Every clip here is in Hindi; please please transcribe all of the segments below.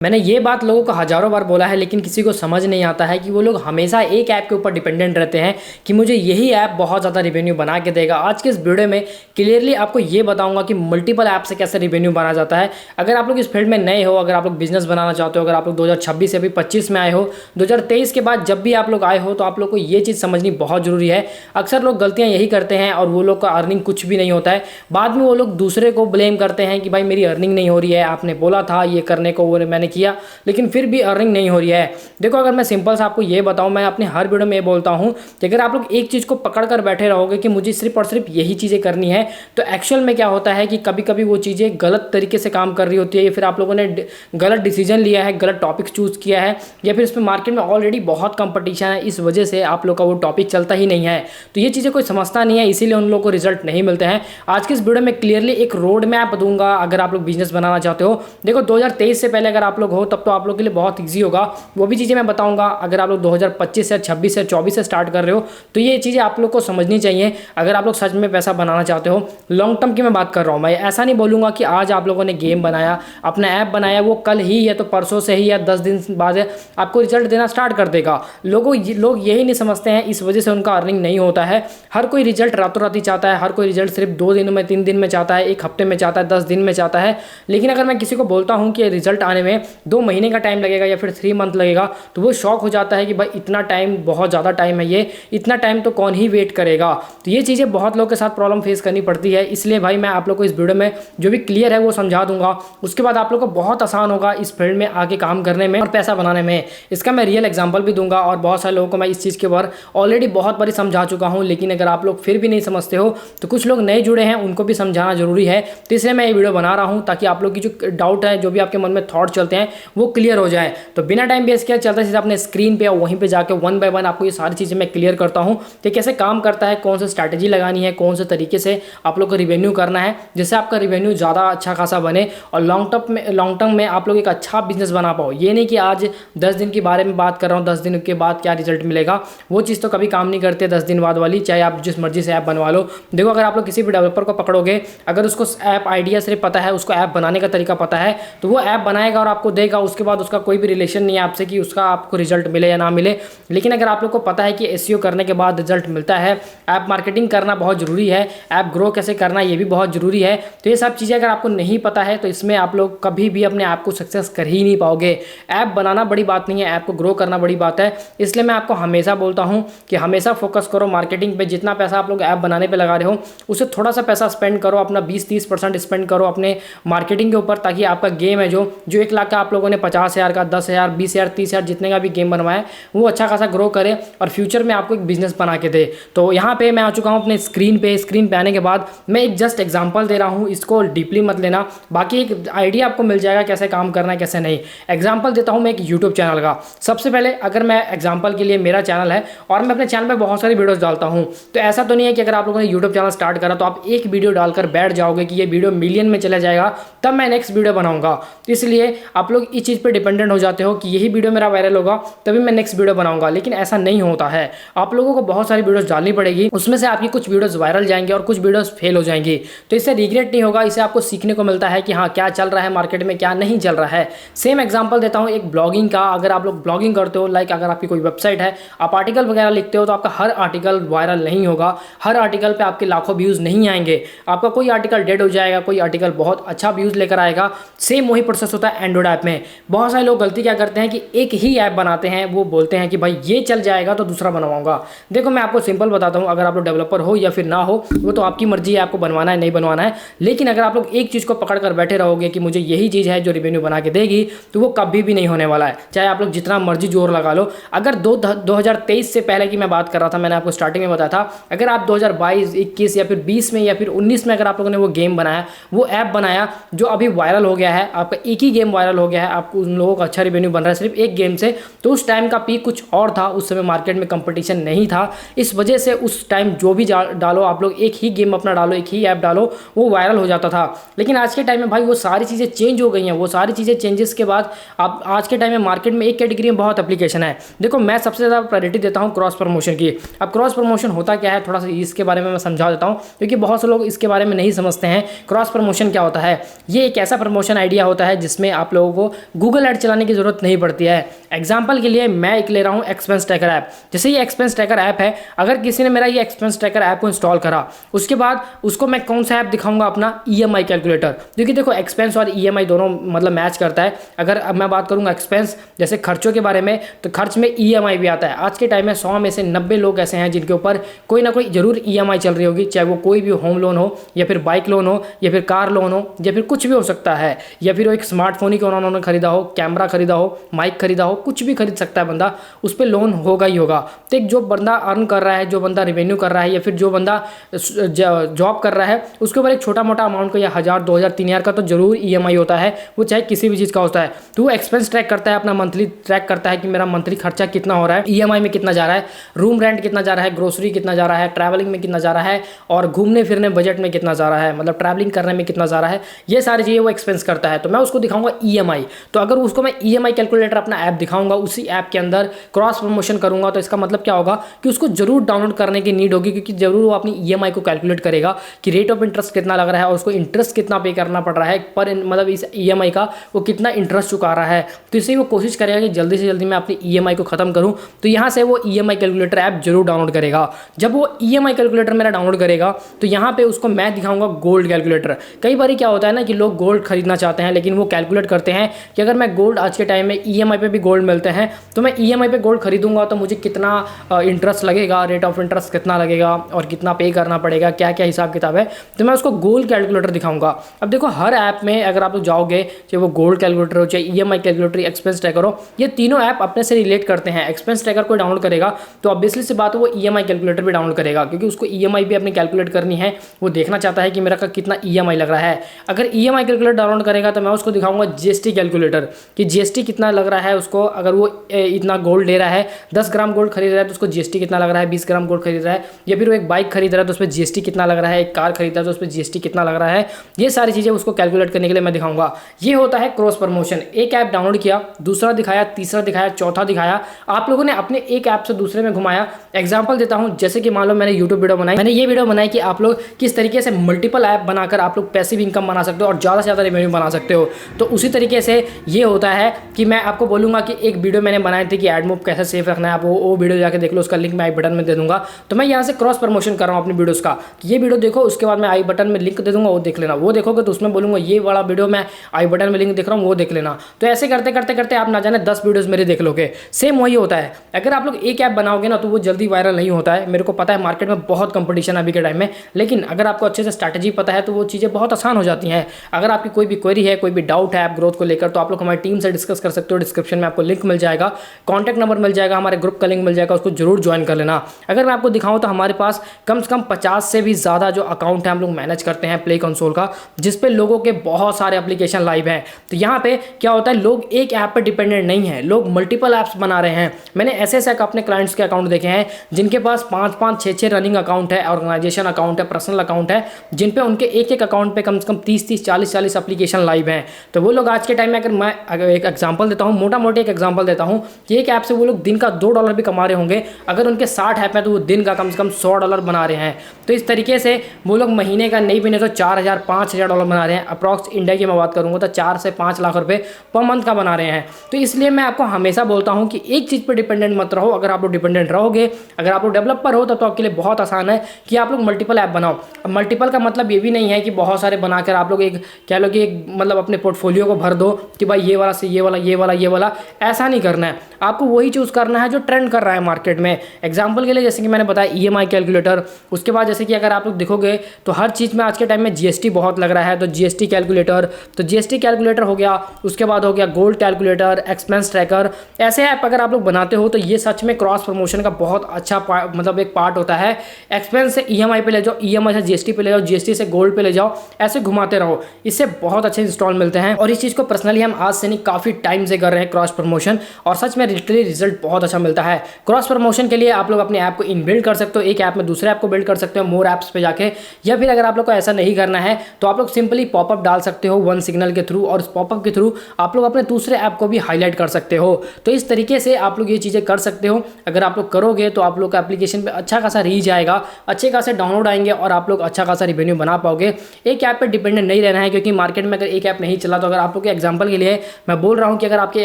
मैंने ये बात लोगों को हज़ारों बार बोला है, लेकिन किसी को समझ नहीं आता है कि वो लोग हमेशा एक ऐप के ऊपर डिपेंडेंट रहते हैं कि मुझे यही ऐप बहुत ज़्यादा रिवेन्यू बना के देगा। आज के इस वीडियो में क्लियरली आपको ये बताऊंगा कि मल्टीपल ऐप से कैसे रिवेन्यू बना जाता है। अगर आप लोग इस फील्ड में नए हो, अगर आप लोग बिजनेस बनाना चाहते हो, अगर आप लोग 2026 से अभी 25 में आए हो, 2023 के बाद जब भी आप लोग आए हो, तो आप लोग को ये चीज़ समझनी बहुत ज़रूरी है। अक्सर लोग गलतियाँ यही करते हैं और वो लोग का अर्निंग कुछ भी नहीं होता है। बाद में वो लोग दूसरे को ब्लेम करते हैं कि भाई मेरी अर्निंग नहीं हो रही है, आपने बोला था ये करने को, वो मैंने किया लेकिन फिर भी अर्निंग नहीं हो रही है। देखो, अगर मैं सिंपल से आपको ये बताऊं, मैं अपने हर वीडियो में ये बोलता हूं कि अगर आप लोग एक चीज़ को पकड़ कर बैठे रहोगे कि मुझे सिर्फ और सिर्फ यही चीज़ें करनी है, तो एक्चुअल में क्या होता है कि कभी कभी वो चीज़ें गलत तरीके से काम कर रही होती है, या फिर आप लोगों ने गलत डिसीजन लिया है, गलत टॉपिक चूज़ किया है, या फिर इसमें मार्केट में ऑलरेडी बहुत कंपटीशन है, इस वजह से आप लोग का वो टॉपिक चलता ही नहीं है। तो ये चीज़ें कोई समझता नहीं है, इसीलिए उन लोगों को रिजल्ट नहीं मिलते हैं। आज की इस वीडियो में क्लियरली एक रोड मैप दूंगा अगर आप लोग बिजनेस बनाना चाहते हो। देखो, 2023 से पहले अगर आप लोग हो तब तो आप लोग के लिए बहुत ईजी होगा, वो भी चीज़ें मैं बताऊंगा। अगर आप लोग 2025 या 26 या 24 से स्टार्ट कर रहे हो तो ये चीज़ें आप लोग को समझनी चाहिए अगर आप लोग सच में पैसा बनाना चाहते हो। लॉन्ग टर्म की मैं बात कर रहा हूँ। मैं ऐसा नहीं बोलूँगा कि आज आप लोगों ने गेम बनाया, अपना ऐप बनाया, वो कल ही या तो परसों से ही या 10 दिन बाद आपको रिजल्ट देना स्टार्ट कर देगा। लोग यही नहीं समझते हैं, इस वजह से उनका अर्निंग नहीं होता है। हर कोई रिजल्ट रातों रात ही चाहता है, हर कोई रिजल्ट सिर्फ 2 दिन में, 3 दिन में चाहता है, 1 हफ्ते में चाहता है, 10 दिन में चाहता है। लेकिन अगर मैं किसी को बोलता हूँ कि रिजल्ट आने में 2 महीने का टाइम लगेगा या फिर 3 मंथ लगेगा, तो वो शॉक हो जाता है कि भाई इतना टाइम, बहुत ज़्यादा टाइम है, ये इतना टाइम तो कौन ही वेट करेगा। तो ये चीज़ें बहुत लोगों के साथ प्रॉब्लम फेस करनी पड़ती है। इसलिए भाई मैं आप लोग को इस वीडियो में जो भी क्लियर है वो समझा दूंगा। उसके बाद आप लोग को बहुत आसान होगा इस फील्ड में आगे काम करने में और पैसा बनाने में। इसका मैं रियल एग्जाम्पल भी दूंगा और बहुत सारे लोगों को मैं इस चीज़ के ऊपर ऑलरेडी बहुत बारी समझा चुका हूँ। लेकिन अगर आप लोग फिर भी नहीं समझते हो तो कुछ लोग नए जुड़े हैं, उनको भी समझाना जरूरी है। तो इसलिए मैं ये वीडियो बना रहा हूँ ताकि आप लोग की जो डाउट है, जो भी आपके मन में थॉट चलते हैं, वो क्लियर हो जाए। तो बिना टाइम वेस्ट किया चलता है अपने स्क्रीन पे, वहीं पे जाके वन बाय वन आपको ये सारी चीज़ें मैं क्लियर करता हूँ कि कैसे काम करता है, कौन सा स्ट्रैटेजी लगानी है, कौन से तरीके से आप लोग को रिवेन्यू करना है, जिससे आपका रिवेन्यू ज़्यादा अच्छा खासा बने और लॉन्ग टर्म में आप लोग एक अच्छा बिजनेस बना पाओ। ये नहीं कि आज 10 दिन के बारे में बात कर रहा हूँ, 10 दिन के बाद क्या रिजल्ट मिलेगा, वो चीज़ तो कभी काम नहीं करते 10 दिन बाद वाली, चाहे आप जिस मर्जी से ऐप बनवा लो। देखो, अगर आप लोग किसी भी डेवलपर को पकड़ोगे, अगर उसको ऐप आइडिया सिर्फ पता है, उसको ऐप बनाने का तरीका पता है, तो वो ऐप बनाएगा और आपको देगा। उसके बाद उसका कोई भी रिलेशन नहीं है आपसे कि उसका आपको रिजल्ट मिले या ना मिले। लेकिन अगर आप लोग को पता है कि एसईओ करने के बाद रिजल्ट मिलता है, ऐप मार्केटिंग करना बहुत ज़रूरी है, ऐप ग्रो कैसे करना ये भी बहुत ज़रूरी है, तो ये सब चीज़ें अगर आपको नहीं पता है तो इसमें आप लोग कभी भी अपने ऐप को सक्सेस कर ही नहीं पाओगे। ऐप बनाना बड़ी बात नहीं है, ऐप को ग्रो करना बड़ी बात है। इसलिए मैं आपको हमेशा बोलता हूँ कि हमेशा फोकस करो मार्केटिंग पे। जितना पैसा आप लोग ऐप बनाने पे लगा रहे हो उससे थोड़ा सा पैसा स्पेंड करो, अपना 20-30% स्पेंड करो अपने मार्केटिंग के ऊपर, ताकि आपका गेम है जो 1 लाख का आप लोगों ने 50,000 का, 10,000, 20,000, 30,000 जितने का भी गेम बनवाया वो अच्छा खासा ग्रो करे और फ्यूचर में आपको एक बिजनेस बना के दे। तो यहाँ पे मैं आ चुका हूँ अपने स्क्रीन पे आने के बाद मैं एक जस्ट एग्जांपल दे रहा हूँ, इसको डीपली मत लेना, बाकी एक आइडिया आपको मिल जाएगा कैसे काम करना है कैसे नहीं। एग्जांपल देता हूँ मैं एक यूट्यूब चैनल का। सबसे पहले अगर मैं एग्जांपल के लिए, मेरा चैनल है और मैं अपने चैनल पर बहुत सारी वीडियोज़ डालता हूँ, तो ऐसा तो नहीं है कि अगर आप लोगों ने यूट्यूब चैनल स्टार्ट करा तो आप एक वीडियो डालकर बैठ जाओगे कि ये वीडियो मिलियन में चला जाएगा तब मैं नेक्स्ट वीडियो बनाऊंगा। तो इसलिए आप लोग इस चीज़ पर डिपेंडेंट हो जाते हो कि यही वीडियो मेरा वायरल होगा तभी मैं नेक्स्ट वीडियो बनाऊंगा, लेकिन ऐसा नहीं होता है। आप लोगों को बहुत सारी वीडियोस डालनी पड़ेगी, उसमें से आपकी कुछ वीडियोस वायरल जाएंगे और कुछ वीडियोस फेल हो जाएंगी। तो इससे रिग्रेट नहीं होगा, इससे आपको सीखने को मिलता है कि हाँ क्या चल रहा है मार्केट में, क्या नहीं चल रहा है। सेम एग्जांपल देता हूँ एक ब्लॉगिंग का। अगर आप लोग ब्लॉगिंग करते हो, लाइक अगर आपकी कोई वेबसाइट है, आप आर्टिकल वगैरह लिखते हो, तो आपका हर आर्टिकल वायरल नहीं होगा, हर आर्टिकल पर आपके लाखों व्यूज़ नहीं आएंगे। आपका कोई आर्टिकल डेड हो जाएगा, कोई आर्टिकल बहुत अच्छा व्यूज़ लेकर आएगा। सेम वही प्रोसेस होता है एंड्रॉइड ऐप में। बहुत सारे लोग गलती क्या करते हैं कि एक ही ऐप बनाते हैं, वो बोलते हैं कि भाई ये चल जाएगा तो दूसरा बनवाऊंगा। देखो, मैं आपको सिंपल बताता हूँ, अगर आप लोग डेवलपर हो या फिर ना हो वो तो आपकी मर्जी है, आपको बनवाना है नहीं बनवाना है। लेकिन अगर आप लोग एक चीज़ को पकड़ कर बैठे रहोगे कि मुझे यही चीज़ है जो रिवेन्यू बना के देगी, तो वो कभी भी नहीं होने वाला है, चाहे आप लोग जितना मर्जी जोर लगा लो। अगर 2023 से पहले की मैं बात कर रहा था, मैंने आपको स्टार्टिंग में बताया था, अगर आप 2022, 21 या फिर 20 में या फिर 19 में अगर आप लोगों ने वो गेम बनाया, वो ऐप बनाया जो अभी वायरल हो गया है, आपका एक ही गेम वायरल हो गया है, आपको उन लोगों का अच्छा रिवेन्यू बन रहा है सिर्फ एक गेम से, तो उस टाइम का पीक कुछ और था। उस समय मार्केट में कंपटीशन नहीं था, इस वजह से उस टाइम जो भी डालो आप लोग, एक ही गेम अपना डालो, एक ही ऐप डालो, वो वायरल हो जाता था। लेकिन आज के टाइम में भाई वो सारी चीज़ें चेंज हो गई हैं। वो सारी चीज़ें चेंजेस के बाद आप आज के टाइम में मार्केट में एक कैटेगरी में बहुत एप्लीकेशन है। देखो, मैं सबसे ज़्यादा प्रायोरिटी देता हूँ क्रॉस प्रमोशन की। अब क्रॉस प्रमोशन होता क्या है, थोड़ा सा इसके बारे में मैं समझा देता हूँ, क्योंकि बहुत से लोग इसके बारे में नहीं समझते हैं। क्रॉस प्रमोशन क्या होता है? ये एक ऐसा प्रमोशन आइडिया होता है जिसमें आप लोगों लोगों को गूगल ऐड चलाने की ज़रूरत नहीं पड़ती है। एग्जाम्पल के लिए मैं एक ले रहा हूँ एक्सपेंस ट्रैकर ऐप। जैसे ये एक्सपेंस ट्रैकर ऐप है, अगर किसी ने मेरा ये एक्सपेंस ट्रैकर ऐप को इंस्टॉल करा, उसके बाद उसको मैं कौन सा ऐप दिखाऊंगा? अपना EMI कैलकुलेटर, क्योंकि देखो एक्सपेंस और EMI दोनों मतलब मैच करता है। अगर अब मैं बात करूंगा एक्सपेंस जैसे खर्चों के बारे में, तो खर्च में EMI भी आता है। आज के टाइम में 100 में से 90 लोग ऐसे हैं जिनके ऊपर कोई ना कोई जरूर EMI चल रही होगी, चाहे वो कोई भी होम लोन हो या फिर बाइक लोन हो या फिर कार लोन हो या फिर कुछ भी हो सकता है, या फिर वो एक स्मार्टफोन ही क्यों ना उन्होंने खरीदा हो, कैमरा खरीदा हो, माइक खरीदा हो, कुछ भी खरीद सकता है बंदा, उस पर लोन होगा ही होगा। तो एक जो बंदा अर्न कर रहा है, जो बंदा रेवेन्यू कर रहा है या फिर जो बंदा जॉब कर रहा है, उसके ऊपर एक छोटा मोटा अमाउंट का या 1000 2000 3000 का तो जरूर EMI होता है, वो चाहे किसी भी चीज़ का होता है। तो वो एक्सपेंस ट्रैक करता है, अपना मंथली ट्रैक करता है कि मेरा मंथली खर्चा कितना हो रहा है, EMI में कितना जा रहा है, रूम रेंट कितना जा रहा है, ग्रोसरी कितना जा रहा है, ट्रैवलिंग में कितना जा रहा है, और घूमने फिरने बजट में कितना जा रहा है, मतलब ट्रैवलिंग करने में कितना जा रहा है, ये सारी चीज़ें वो एक्सपेंस करता है। तो मैं उसको दिखाऊंगा EMI। तो अगर उसको मैं EMI कैलकुलेटर अपना ऐप दिखाऊंगा, उसी ऐप के अंदर क्रॉस प्रमोशन करूंगा, तो इसका मतलब क्या होगा कि उसको जरूर डाउनलोड करने की नीड होगी, क्योंकि जरूर वो अपनी EMI को कैलकुलेट करेगा कि रेट ऑफ इंटरेस्ट कितना लग रहा है और उसको इंटरेस्ट कितना पे करना पड़ रहा है पर मतलब इस EMI का वो कितना इंटरेस्ट चुका रहा है। तो इससे वो कोशिश करेगा कि जल्दी से जल्दी मैं अपनी EMI को खत्म करूं। तो यहाँ से वो EMI कैलकुलेटर ऐप जरूर डाउनलोड करेगा। जब वो EMI कैलकुलेटर मेरा डाउनलोड करेगा तो यहाँ पे उसको मैं दिखाऊंगा गोल्ड कैलकुलेटर। कई बार क्या होता है ना कि लोग गोल्ड खरीदना चाहते हैं, लेकिन वो कैलकुलेट करते हैं कि अगर मैं गोल्ड, आज के टाइम में EMI पे भी गोल्ड मिलते हैं, तो मैं EMI पे गोल्ड खरीदूंगा तो मुझे कितना इंटरेस्ट लगेगा, रेट ऑफ इंटरेस्ट कितना लगेगा और कितना पे करना पड़ेगा, क्या क्या हिसाब किताब है। तो मैं उसको गोल्ड कैलकुलेटर दिखाऊंगा। अब देखो हर ऐप में अगर आप लोग जाओगे, चाहे वो गोल्ड कैलकुलेटर हो, चाहे EMI कैलकुलेटर, एक्सपेंस ट्रैकर हो, ये तीनों ऐप अपने से रिलेट करते हैं। एक्सपेंस ट्रैकर को डाउनलोड करेगा तो ऑब्वियसली सी बात है वो EMI कैलकुलेटर भी डाउनलोड करेगा, क्योंकि उसको EMI भी अपनी कैलकुलेट करनी है। वो देखना चाहता है कि मेरा कितना EMI लग रहा है। अगर EMI कैलकुलेटर डाउनलोड करेगा तो मैं उसको दिखाऊंगा GST कैलकुलेटर कि GST कितना लग रहा है उसको। अगर वो इतना गोल्ड ले रहा है, 10 ग्राम गोल्ड खरीद रहा है तो उसको GST कितना लग रहा है, 20 ग्राम गोल्ड खरीद रहा है, या फिर वो एक बाइक खरीद रहा है तो उस पर GST कितना लग रहा है, एक कार खरीद रहा है तो उस पर GST कितना लग रहा है। ये सारी चीज़ें उसको कैलकुलेट करने के लिए मैं दिखाऊंगा। ये होता है क्रॉस प्रमोशन। एक ऐप डाउनलोड किया, दूसरा दिखाया, तीसरा दिखाया, चौथा दिखाया, आप लोगों ने अपने एक ऐप से दूसरे में घुमाया। एग्जाम्पल देता हूं, जैसे कि मान लो मैंने यूट्यूब वीडियो बनाई, मैंने ये वीडियो बनाई कि आप लोग किस तरीके से मल्टीपल ऐप बनाकर आप लोग पैसिव इनकम बना सकते हो और ज़्यादा से ज़्यादा रेवेन्यू बना सकते हो। तो उसी तरीके से ये होता है कि मैं आपको बोलूँगा कि एक वीडियो मैंने बनाई थी कि एड मूव कैसे सेफ रखना है, आप वो वीडियो जाकर देख लो, उसका लिंक मैं आई बटन में दे दूंगा। तो मैं यहाँ से क्रॉस प्रमोशन कर रहा हूँ अपनी वीडियोज़ का कि ये वीडियो देखो, उसके बाद मैं आई बटन में लिंक दे दूंगा, वो देख लेना। वो देखोगे तो उसमें बोलूँगा ये वाला वीडियो मैं आई बटन में लिंक देख रहा हूँ, वो देख लेना। तो ऐसे करते करते करते आप ना जाने 10 वीडियोज़ मेरे देख लोगे। सेम वही होता है। अगर आप लोग एक ऐप बनाओगे ना तो वो जल्दी वायरल नहीं होता है। मेरे को पता है मार्केट में बहुत कंपटीशन है अभी के टाइम में, लेकिन अगर आपको अच्छे से स्ट्रैटेजी पता है तो वो चीज़ें बहुत आसान हो जाती हैं। अगर आपकी कोई भी क्वेरी है, कोई भी डाउट है ऐप ग्रोथ को लेकर, तो आप लोग हमारी टीम से डिस्कस कर सकते हो। डिस्क्रिप्शन में आपको लिंक मिल जाएगा, कॉन्टैक्ट नंबर मिल जाएगा, हमारे ग्रुप का लिंक मिल जाएगा, उसको जरूर ज्वाइन कर लेना। अगर मैं आपको दिखाऊं तो हमारे पास कम से कम 50 से भी ज़्यादा जो अकाउंट है हम लोग मैनेज करते हैं प्ले कंसोल का, जिसपे लोगों के बहुत सारे एप्लीकेशन लाइव हैं। तो यहाँ पे क्या होता है, लोग एक ऐप पर डिपेंडेंट नहीं है, लोग मल्टीपल ऐप्स बना रहे हैं। मैंने ऐसे ऐसे अपने क्लाइंट्स के अकाउंट देखे हैं जिनके पास 5-5 6-6 रनिंग अकाउंट है, ऑर्गेनाइजेशन अकाउंट है, पर्सनल अकाउंट है, जिन पे उनके एक एक अकाउंट पे कम से कम 30-30 40-40 एप्लीकेशन लाइव हैं। तो वो लोग आज के टाइम में, अगर एक एग्जांपल देता हूँ, मोटा मोटी एक एग्जांपल देता हूँ कि एक ऐप से वो लोग दिन का $2 भी कमा रहे होंगे। अगर उनके 60 ऐप हैं तो वो दिन का कम से कम $100 बना रहे हैं। तो इस तरीके से वो लोग महीने का नहीं भी नहीं तो $4000-5000 बना रहे हैं। अप्रॉक्स इंडिया की मैं बात करूँगा तो 4 से 5 लाख रुपये पर मंथ का बना रहे हैं। तो इसलिए मैं आपको हमेशा बोलता हूँ कि एक चीज़ पर डिपेंडेंट मत रहो। अगर आप लोग डिपेंडेंट रहोगे, अगर आप लोग डेवलपर हो तो आपके लिए बहुत आसान है कि आप लोग मल्टीपल ऐप बनाओ। मल्टीपल का मतलब ये भी नहीं है कि बहुत सारे बनाकर आप लोग एक कह लो कि एक मतलब अपने पोर्टफोलियो को भर दो कि भाई ये वाला से ये वाला ये वाला ये वाला, ऐसा नहीं करना है। आपको वही चूज़ करना है जो ट्रेंड कर रहा है मार्केट में। एग्जाम्पल के लिए जैसे कि मैंने बताया EMI कैलकुलेटर, उसके बाद जैसे कि अगर आप लोग देखोगे तो हर चीज़ में आज के टाइम में GST बहुत लग रहा है, तो GST कैलकुलेटर, तो GST कैलकुलेटर हो गया। उसके बाद हो गया गोल्ड कैलकुलेटर, एक्सपेंस ट्रैकर। ऐसे ऐप अगर आप लोग बनाते हो तो ये सच में क्रॉस प्रमोशन का बहुत अच्छा मतलब एक पार्ट होता है। एक्सपेंस से EMI पे ले जाओ, EMI से GST पे ले जाओ, GST से गोल्ड पे ले जाओ, ऐसे घुमाते रहो, इससे बहुत अच्छे इंस्टॉल मिलते हैं। और इस चीज़ को पर्सनली हम आज से नहीं काफ़ी टाइम से कर रहे हैं क्रॉस प्रमोशन, और सच में लिटरली रिजल्ट बहुत अच्छा मिलता है। क्रॉस प्रमोशन के लिए आप लोग अपने ऐप को इनबिल्ड कर सकते हो, एक ऐप में दूसरे ऐप को बिल्ड कर सकते हो मोर ऐप्स पे जाके, या फिर अगर आप लोग को ऐसा नहीं करना है तो आप लोग सिंपली पॉपअप डाल सकते हो वन सिग्नल के थ्रू, और उस पॉपअप के थ्रू आप लोग अपने दूसरे ऐप को भी हाईलाइट कर सकते हो। तो इस तरीके से आप लोग ये चीज़ें कर सकते हो। अगर आप लोग करोगे तो आप लोग का एप्लीकेशन पे अच्छा खासा रीच आएगा, अच्छे खासे डाउनलोड आएंगे और आप लोग अच्छा खासा रिवेन्यू बना पाओगे। एक ऐप पे डिपेंडेंट नहीं रहना है, क्योंकि मार्केट में अगर एक ऐप नहीं चला तो अगर आप लोग के एग्जांपल के लिए मैं बोल रहा हूँ कि अगर आपके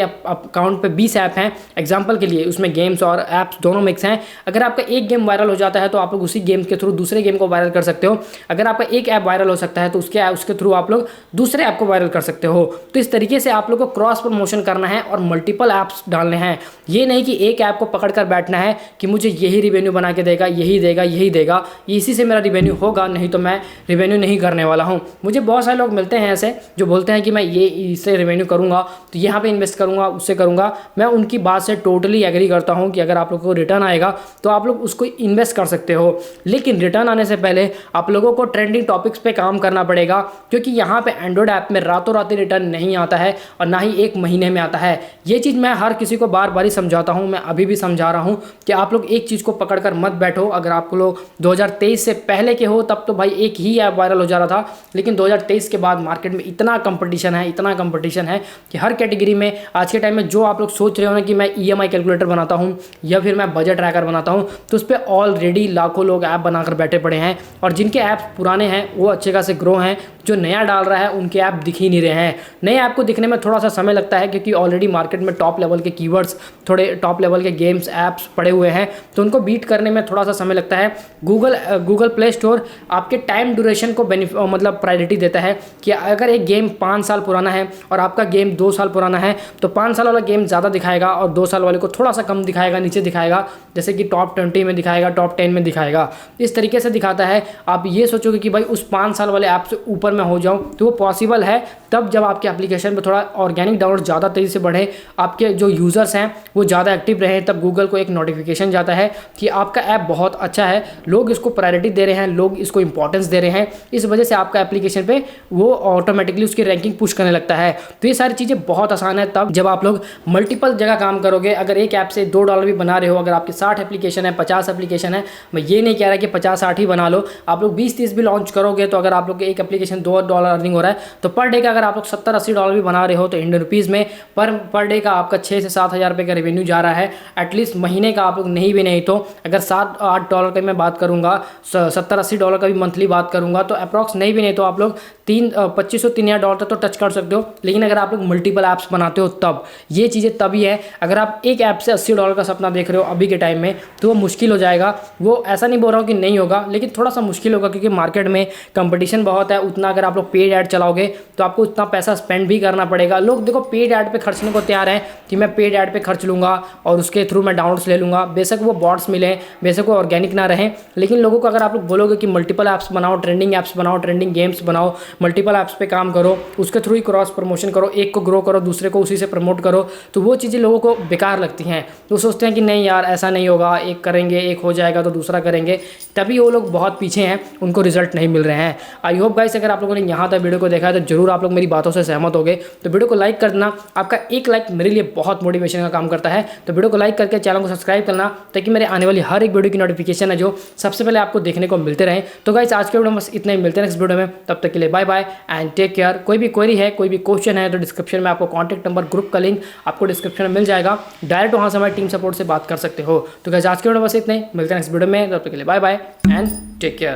अकाउंट पे 20 ऐप हैं एग्जांपल के लिए, उसमें गेम्स और ऐप्स दोनों मिक्स हैं, अगर आपका एक गेम वायरल हो जाता है तो आप लोग उसी गेम के थ्रू दूसरे गेम को वायरल कर सकते हो। अगर आपका एक ऐप वायरल हो सकता है तो उसके थ्रू आप लोग दूसरे ऐप को वायरल कर सकते हो। तो इस तरीके से आप लोग को क्रॉस प्रमोशन करना है और मल्टीपल ऐप्स डालने हैं। ये नहीं कि एक ऐप को पकड़ कर बैठना है कि मुझे यही रिवेन्यू बना के देगा, यही देगा, यही देगा, इसी से मेरा रिवेन्यू होगा, नहीं तो मैं रिवेन्यू नहीं करने वाला हूँ। मुझे बहुत सारे लोग मिलते हैं ऐसे जो बोलते हैं कि मैं ये इससे रिवेन्यू करूँगा, तो यहाँ पे इन्वेस्ट करूँगा, उससे करूँगा। मैं उनकी बात से टोटली एग्री करता हूँ कि अगर आप लोगों को रिटर्न आएगा तो आप लोग उसको इन्वेस्ट कर सकते हो, लेकिन रिटर्न आने से पहले आप लोगों को ट्रेंडिंग टॉपिक्स पे काम करना पड़ेगा, क्योंकि यहाँ पे एंड्रॉइड ऐप में रातों रात रिटर्न नहीं आता है और ना ही एक महीने में आता है। ये चीज़ मैं हर किसी को बार बार ही समझाता हूँ, मैं अभी भी समझा रहा हूँ कि आप लोग एक चीज़ को पकड़ कर मत बैठो। अगर आप लोग 2023 से पहले के हो तब तो भाई एक ही ऐप वायरल हो जा रहा था, लेकिन 2023 के बाद मार्केट में इतना कंपटीशन है, इतना कंपटीशन है कि हर कैटेगरी में आज के टाइम में जो आप लोग सोच रहे हो ना कि मैं EMI कैलकुलेटर बनाता हूँ या फिर मैं बजट ट्रैकर बनाता हूँ, तो उस पर ऑलरेडी लाखों लोग ऐप बनाकर बैठे पड़े हैं और जिनके ऐप्स पुराने हैं वो अच्छे खासे ग्रो हैं। जो नया डाल रहा है उनके ऐप दिख ही नहीं रहे हैं। नए ऐप को दिखने में थोड़ा सा समय लगता है, क्योंकि ऑलरेडी मार्केट में टॉप लेवल के कीवर्ड्स, थोड़े टॉप लेवल के गेम्स ऐप्स पड़े हुए हैं, तो उनको बीट करने में थोड़ा सा समय लगता है। गूगल प्ले स्टोर आपके टाइम ड्यूरेशन को मतलब प्रायोरिटी देता है कि अगर एक गेम 5 साल पुराना है और आपका गेम 2 साल पुराना है तो 5 साल वाला गेम ज़्यादा दिखाएगा और 2 साल वाले को थोड़ा सा कम दिखाएगा, नीचे दिखाएगा, जैसे कि टॉप 20 में दिखाएगा, टॉप 10 में दिखाएगा। इस तरीके से दिखाता है। आप ये सोचोगे कि भाई उस 5 साल वाले ऐप से ऊपर मैं हो जाऊँ, तो वो पॉसिबल है तब जब आपके एप्लीकेशन पर थोड़ा ऑर्गेनिक डाउनलोड ज़्यादा तेज़ी से बढ़े, आपके जो यूज़र्स हैं वो ज़्यादा एक्टिव रहें, तब गूगल को एक नोटिफिकेशन जाता है कि आपका ऐप बहुत अच्छा है, लोग इसको प्रायोरिटी दे रहे हैं, लोग इसको इंपॉर्टेंस दे रहे हैं, इस वजह से आपका एप्लीकेशन पे वो ऑटोमेटिकली उसकी रैंकिंग पुश करने लगता है। तो ये सारी चीज़ें बहुत आसान है तब जब आप लोग मल्टीपल जगह काम करोगे। अगर एक ऐप से $2 भी बना रहे हो, अगर आपके 60 एप्लीकेशन है, 50 एप्लीकेशन है, मैं ये नहीं कह रहा कि 50-60 ही बना लो, आप लोग 20-30 भी लॉन्च करोगे तो अगर आप लोग एक एप्लीकेशन $2 अर्निंग हो रहा है तो पर डे का अगर आप लोग $70-80 भी बना रहे हो तो इंडियन रुपीज़ में पर डे का आपका 6 से 7 हज़ार रुपये का रेवेन्यू जा रहा है। एटलीस्ट महीने का आप लोग नहीं भी नहीं तो अगर $7-8 का मैं बात करूँगा, $70-80 का भी मंथली बात करूँगा, तो अप्रॉक्स नहीं भी नहीं तो आप लोग $2,500-3,000 तक तो टच कर सकते हो। लेकिन अगर आप लोग मल्टीपल ऐप्स बनाते हो तब ये चीज़ें तभी है। अगर आप एक ऐप से $80 का सपना देख रहे हो अभी के टाइम में तो वो मुश्किल हो जाएगा। वो ऐसा नहीं बोल रहा हूँ कि नहीं होगा, लेकिन थोड़ा सा मुश्किल होगा, क्योंकि मार्केट में कंपटीशन बहुत है। उतना अगर आप लोग पेड ऐड चलाओगे तो आपको उतना पैसा स्पेंड भी करना पड़ेगा। लोग देखो पेड ऐड पे खर्चने को तैयार हैं कि मैं पेड ऐड पे खर्च लूँगा और उसके थ्रू मैं डाउनलोड्स ले लूँगा, बेशक वो बॉट्स मिले, बेशक वो ऑर्गेनिक ना रहें। लेकिन लोगों को अगर आप लोग बोलोगे कि मल्टीपल ऐप्स बनाओ, ट्रेंडिंग ऐप्स बनाओ, ट्रेंडिंग गेम्स बनाओ, मल्टीपल ऐप्स पे काम करो, उसके थ्रू ही क्रॉस प्रमोशन करो, एक को ग्रो करो, दूसरे को उसी से प्रमोट करो, तो वो चीज़ें लोगों को बेकार लगती हैं। तो सोचते हैं कि नहीं यार ऐसा नहीं होगा, एक करेंगे, एक हो जाएगा तो दूसरा करेंगे, तभी वो लोग बहुत पीछे हैं, उनको रिजल्ट नहीं मिल रहे हैं। आई होप गाइस अगर आप लोगों ने यहाँ तक वीडियो को देखा है तो जरूर आप लोग मेरी बातों से सहमत हो गए, तो वीडियो को लाइक कर देना। आपका एक लाइक मेरे लिए बहुत मोटिवेशन का काम करता है। तो वीडियो को लाइक करके चैनल को सब्सक्राइब करना, ताकि मेरे आने वाली हर एक वीडियो की नोटिफिकेशन है जो सबसे पहले आपको देखने को मिलते रहे। तो गाइस आज के वीडियो में बस इतना ही, मिलते हैं नेक्स्ट वीडियो में, तब तक के लिए bye bye and take care. कोई भी क्वेरी है, कोई भी क्वेश्चन है तो डिस्क्रिप्शन में आपको कॉन्टैक्ट नंबर, ग्रुप का लिंक आपको डिस्क्रिप्शन में मिल जाएगा, डायरेक्ट वहाँ से हमारे टीम सपोर्ट से बात कर सकते हो। तो गाइस आज के वीडियो में बस इतना ही, मिलते हैं नेक्स्ट वीडियो में, तब तक के लिए bye bye and take care.